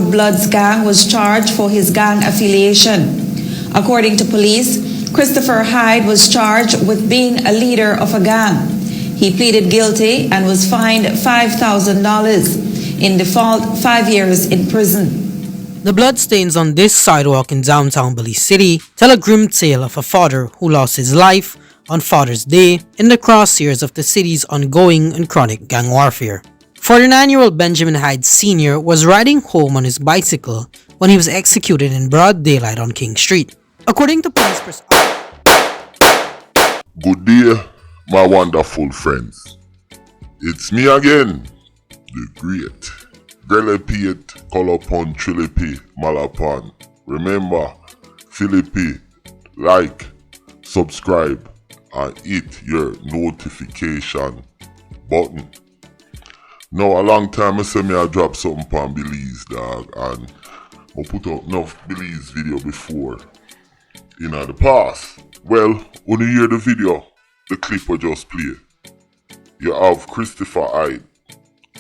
Road Bloods gang was charged for his gang affiliation. According to police, Christopher Hyde was charged with being a leader of a gang. He pleaded guilty and was fined $5,000. In default, 5 years in prison. The bloodstains on this sidewalk in downtown Belize City tell a grim tale of a father who lost his life on Father's Day in the crosshairs of the city's ongoing and chronic gang warfare. 49-year-old Benjamin Hyde Sr. was riding home on his bicycle when he was executed in broad daylight on King Street. According to police Good day, my wonderful friends. It's me again, the great Grelepate, Colopon, Trilepe, Malapon. Remember, Philippi, like, subscribe, and hit your notification button. Now, a long time I say I drop something on Belize, dog, and I put up enough Belize video before in the past. Well, when you hear the video, the clip I just played, you have Christopher Hyde.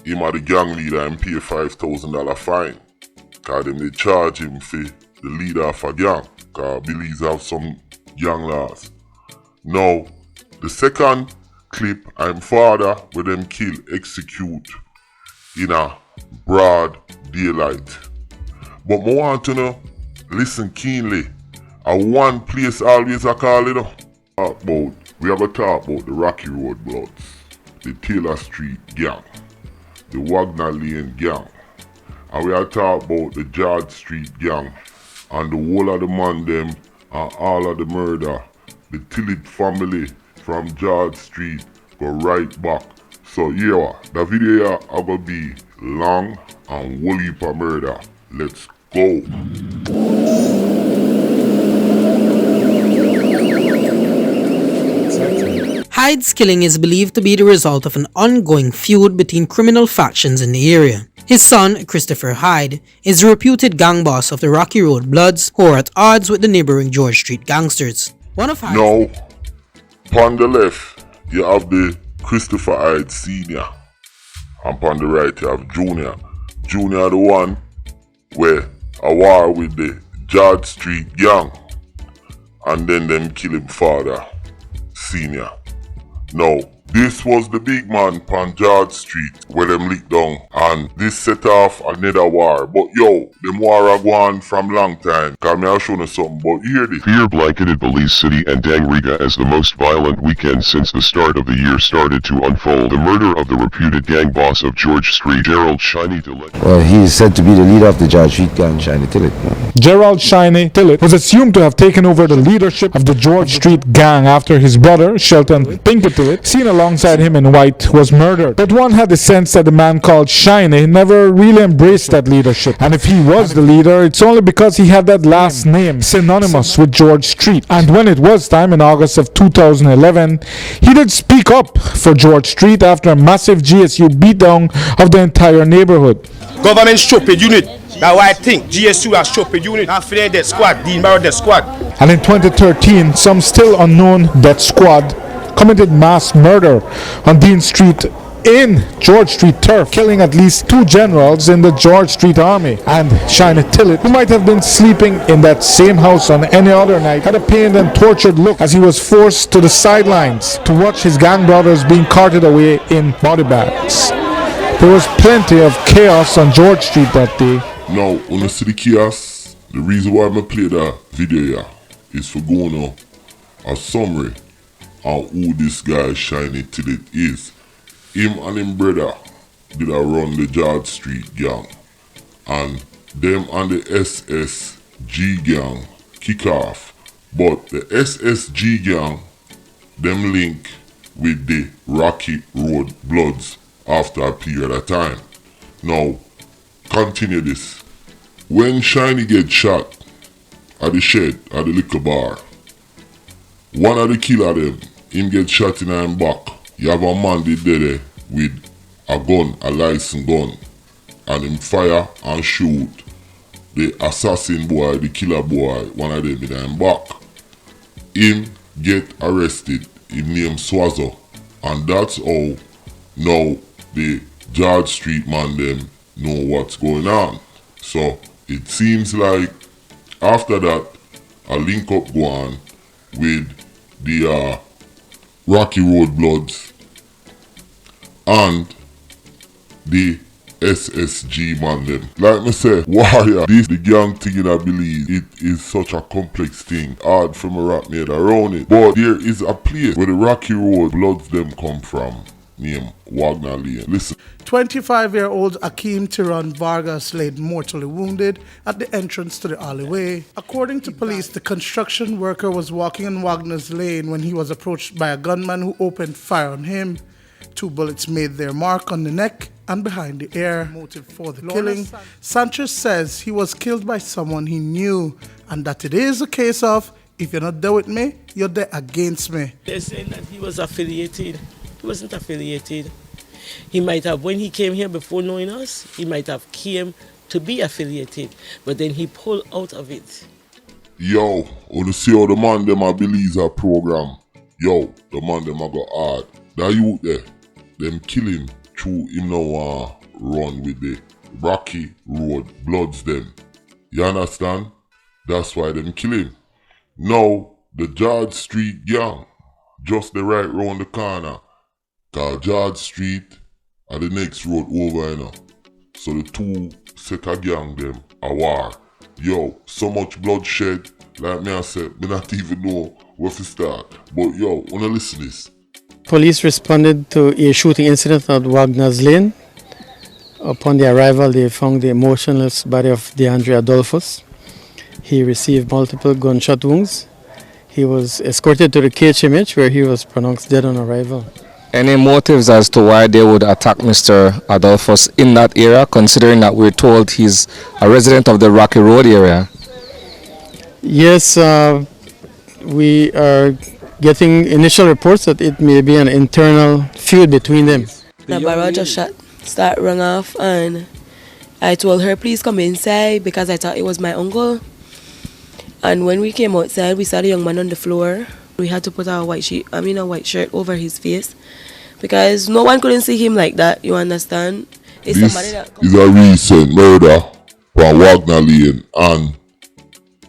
Him are the gang leader and pay $5,000 fine. Cause them they charge him for the leader of a gang. Cause Belize have some gang laws. Now, the second clip, I'm father where them kill, execute in a broad daylight. But I want to know, listen keenly. One place always I call it we have a talk about the Rocky Road Bloods, the Taylor Street gang, the Wagner Lane gang, and we are talking about the George Street gang, and the whole of the man them and all of the murder, the Tillet family from George Street go right back. So yeah, the video here are gonna be long and whole heap of murder. Let's go. Hyde's killing is believed to be the result of an ongoing feud between criminal factions in the area. His son, Christopher Hyde, is a reputed gang boss of the Rocky Road Bloods who are at odds with the neighboring George Street gangsters. One of Hyde's... Now, on the left, you have the Christopher Hyde Sr. And on the right, you have Junior. Junior the one where a war with the George Street gang. And then them kill him father, Senior. Now, this was the big man on George Street where them licked down, and this set off another war. But yo, them war are going from long time. Cause I'll show you something, but hear this. Fear blanketed Belize City and Dangriga as the most violent weekend since the start of the year started to unfold. The murder of the reputed gang boss of George Street, Gerald Shinny TILLET. Well, he is said to be the leader of the George Street gang, Shinny TILLET. Gerald Shinny TILLET was assumed to have taken over the leadership of the George Street gang after his brother, Shelton Pinker TILLET, seen alongside him in white, was murdered. But one had the sense that the man called Shinny never really embraced that leadership. And if he was the leader, it's only because he had that last name, synonymous with George Street. And when it was time in August of 2011, he did speak up for George Street after a massive GSU beatdown of the entire neighborhood. Government stupid unit. That's why I think GSU has stupid unit. After that squad, Dean Barrow death squad. And in 2013, some still unknown death squad committed mass murder on Dean Street in George Street turf, killing at least 2 generals in the George Street Army. And Shinny TILLET, who might have been sleeping in that same house on any other night, had a pained and tortured look as he was forced to the sidelines to watch his gang brothers being carted away in body bags. There was plenty of chaos on George Street that day. Now, when you see the chaos, the reason why I play that video here is for going on a summary on who this guy Shinny TILLET is. Him and him brother did a run the George Street gang, and them and the SSG gang kick off. But the SSG gang, them link with the Rocky Road Bloods after a period of time. Now, continue this. When Shinny gets shot at the shed at the liquor bar, one of the killer them, him get shot in him back. You have a man there with a gun, a licensed gun, and him fire and shoot the assassin boy, the killer boy, one of them in him back. Him get arrested, him name Swazo, and that's how now the George Street man them know what's going on. So it seems like after that a link up go on with the Rocky Road Bloods and the SSG man them. Like me say, warrior, this the gang thing I believe it is such a complex thing. Hard from a rap made around it. But there is a place where the Rocky Road Bloods them come from. Named Wagner Lane. Listen. 25-year-old Akeem Tiran Vargas laid mortally wounded at the entrance to the alleyway. According to police, the construction worker was walking in Wagner's lane when he was approached by a gunman who opened fire on him. 2 bullets made their mark on the neck and behind the ear. Motive for the killing, Sanchez says he was killed by someone he knew and that it is a case of, if you're not there with me, you're there against me. They're saying that he was affiliated. He wasn't affiliated. He might have, when he came here before knowing us, he might have came to be affiliated, but then he pulled out of it. Yo, wanna see how the man them a BELIZE program? Yo, the man them a go hard. That youth there, them kill him through him now run with the Rocky Road Bloods them. You understand? That's why them kill him. Now, the George Street gang, just the right round the corner. Cause George Street are the next road over, you know. So the 2 set of gang them a war. Yo, so much bloodshed, like me I said, me not even know where to start. But yo, wanna listen to this? Police responded to a shooting incident at Wagner's Lane. Upon the arrival, they found the motionless body of DeAndre Adolphus. He received multiple gunshot wounds. He was escorted to the KHMH where he was pronounced dead on arrival. Any motives as to why they would attack Mr. Adolphus in that area, considering that we're told he's a resident of the Rocky Road area? Yes, we are getting initial reports that it may be an internal feud between them. The barrel just start rung off, and I told her, please come inside, because I thought it was my uncle. And when we came outside, we saw the young man on the floor. We had to put a white shirt over his face because no one couldn't see him like that. You understand? It's this somebody that is a recent murder from Wagner Lane, and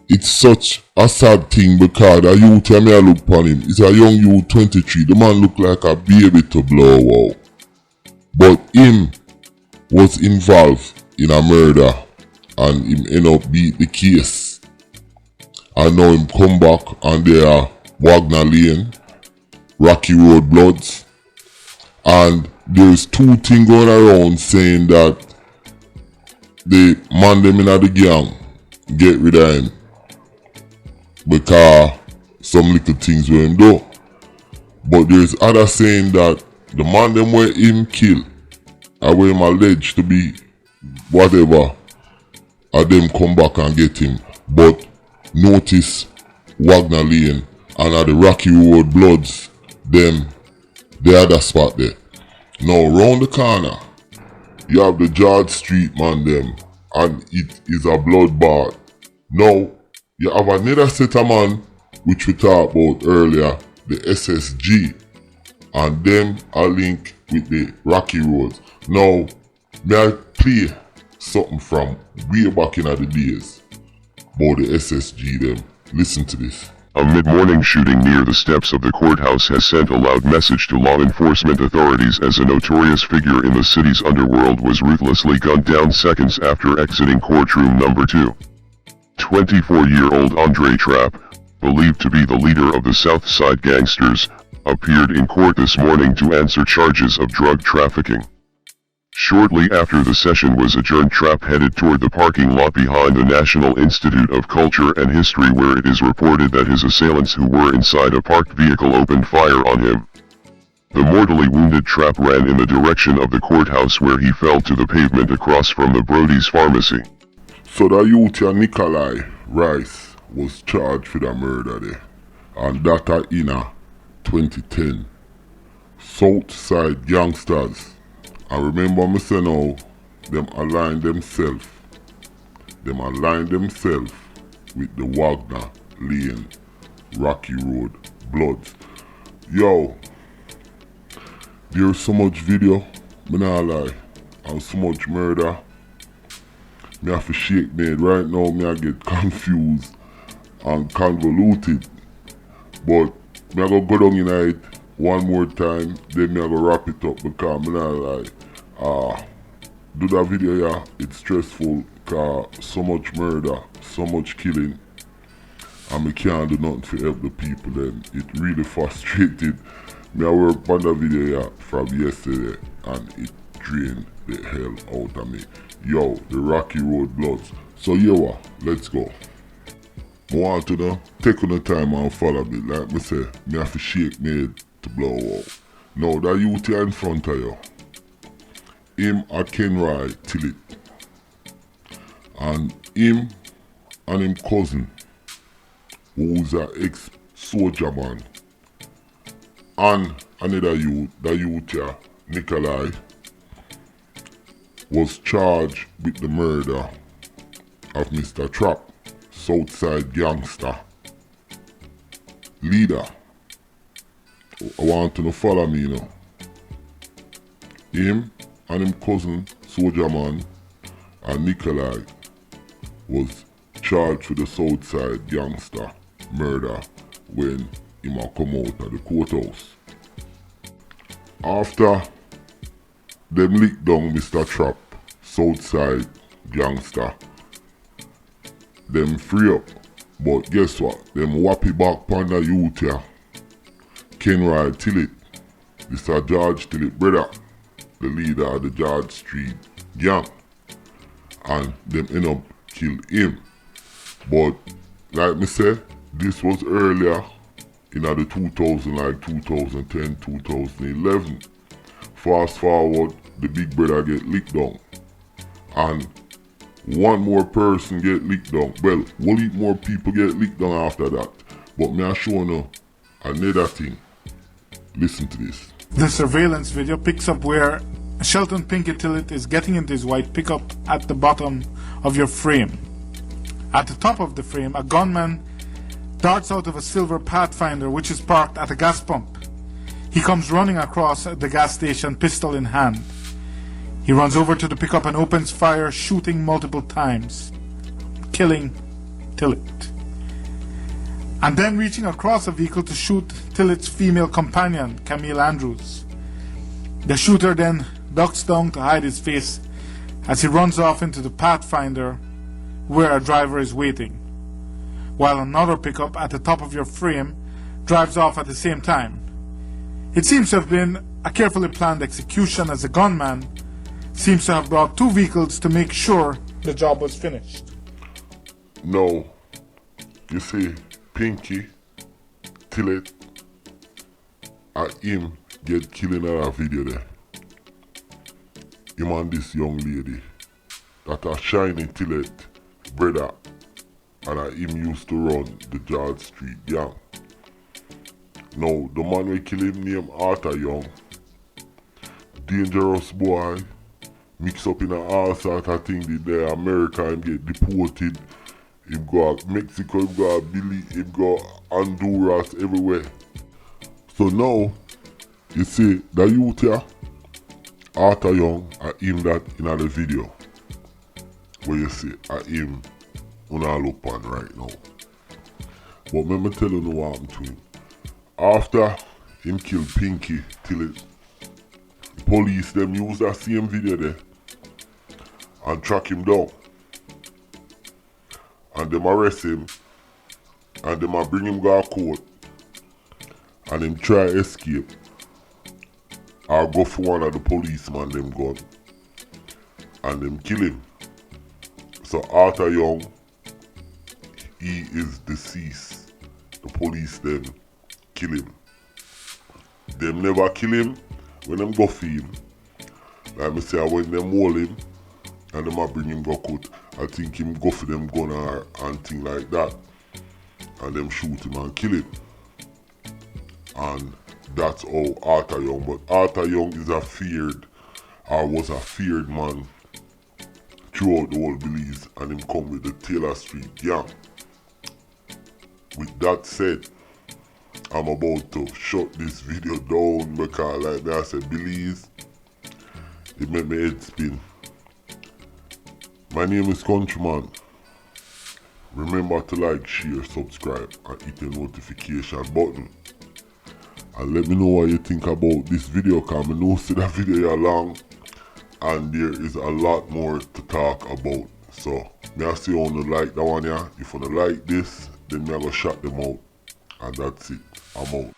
it's such a sad thing because the youth me I look upon him. It's a young youth, 23. The man look like a baby to blow out, but him was involved in a murder, and him end up beat the case. And now him come back and they are Wagner Lane, Rocky Road Bloods, and there's 2 things going around saying that the man them in the gang get rid of him because some little things with him do. But there's other saying that the man them where him kill and where him alleged to be whatever, and them come back and get him. But notice Wagner Lane and at the Rocky Road Bloods, them, the other spot there. Now round the corner, you have the George Street man them, and it is a bloodbath. Now, you have another set of man, which we talked about earlier, the SSG, and them are linked with the Rocky Roads. Now, may I play something from way back in the days about the SSG them. Listen to this. A mid-morning shooting near the steps of the courthouse has sent a loud message to law enforcement authorities as a notorious figure in the city's underworld was ruthlessly gunned down seconds after exiting courtroom number 2. 24-year-old Andre Trapp, believed to be the leader of the Southside Gangsters, appeared in court this morning to answer charges of drug trafficking. Shortly after the session was adjourned, Trapp headed toward the parking lot behind the National Institute of Culture and History, where it is reported that his assailants who were inside a parked vehicle opened fire on him. The mortally wounded Trapp ran in the direction of the courthouse, where he fell to the pavement across from the Brody's Pharmacy. So the youth Nikolai Rice was charged for the murder there, and that are in 2010. Southside Gangsters. I remember me say now, them align themselves with the Wagner Lane, Rocky Road Bloods. Yo, there's so much video, me nah lie, and so much murder. me have to shake me head. Right now, me I get confused and convoluted. But me I go down in it one more time, then me I go wrap it up because me not like, do that video, yeah, it's stressful because so much murder, so much killing, and me can't do nothing to help the people. Then it really frustrated me. I work on the video, yeah, from yesterday, and it drained the hell out of me. Yo, the Rocky Road Bloods. So yeah, what? Let's go. I want to know, take on the time and follow me. Like me say, me have to shake me head to blow out. Now that youth here in front of you, him a Kenroy Tillet, and him and him cousin, who's a ex-soldier man, and another youth, the youth here, Nikolai, was charged with the murder of Mr. Trap, Southside gangster leader. I want to know, follow me, you know. Him and him cousin, soldier man, and Nikolai was charged with the Southside gangster murder when him a come out of the courthouse. After them lick down Mr. Trap, Southside gangster, them free up. But guess what? Them wappy back on the youth here. Kenroy Tillet, Mr. George Tillet brother, the leader of the George Street gang. And them end up kill him. But like me say, this was earlier in the 2000, like 2010, 2011. Fast forward, the big brother get licked down. And one more person get licked down. Well, one heap more people get licked down after that. But me I show you another thing. Listen to this. The surveillance video picks up where Shelton Pinky Tillet is getting into his white pickup at the bottom of your frame. At the top of the frame, a gunman darts out of a silver Pathfinder which is parked at a gas pump. He comes running across the gas station, pistol in hand. He runs over to the pickup and opens fire, shooting multiple times, killing Tillet. And then reaching across a vehicle to shoot Tillet's female companion, Camille Andrews. The shooter then ducks down to hide his face as he runs off into the Pathfinder where a driver is waiting, while another pickup at the top of your frame drives off at the same time. It seems to have been a carefully planned execution, as the gunman seems to have brought two vehicles to make sure the job was finished. No, you see, Pinky Tillet and him get killed in that video there. Him and this young lady that a Shiny Tillet brother, and him used to run the George Street gang. Now, the man we kill him named Arthur Young, dangerous boy, mix up in all sort of thing. The America, him get deported, him go Mexico, him go Billy, him go Honduras, everywhere. So now, you see, the youth here, Arthur Young, and him that in the video, where you see, him, I look on right now. But let me tell you what happened to him. After him kill Pinky Tillet, police them use that same video there and track him down. And them arrest him and them a bring him go to court and him try escape or go for one of the policeman them gun and them kill him. So Arthur Young, he is deceased. The police them kill him. Them never kill him when them go for him. Like me say, when them hold him and them a bring him go court, I think him go for them gun and thing like that. And them shoot him and kill him. And that's how Arthur Young. But Arthur Young is a feared, or was a feared man throughout the whole BELIZE, and him come with the Taylor Street gang. With that said, I'm about to shut this video down because like I said, BELIZE, it made my head spin. My name is Countryman. Remember to like, share, subscribe and hit the notification button. And let me know what you think about this video, because I know see that video long and there is a lot more to talk about. So, may I say you wanna like that one, yeah? If you wanna like this, then me I go shut them out. And that's it. I'm out.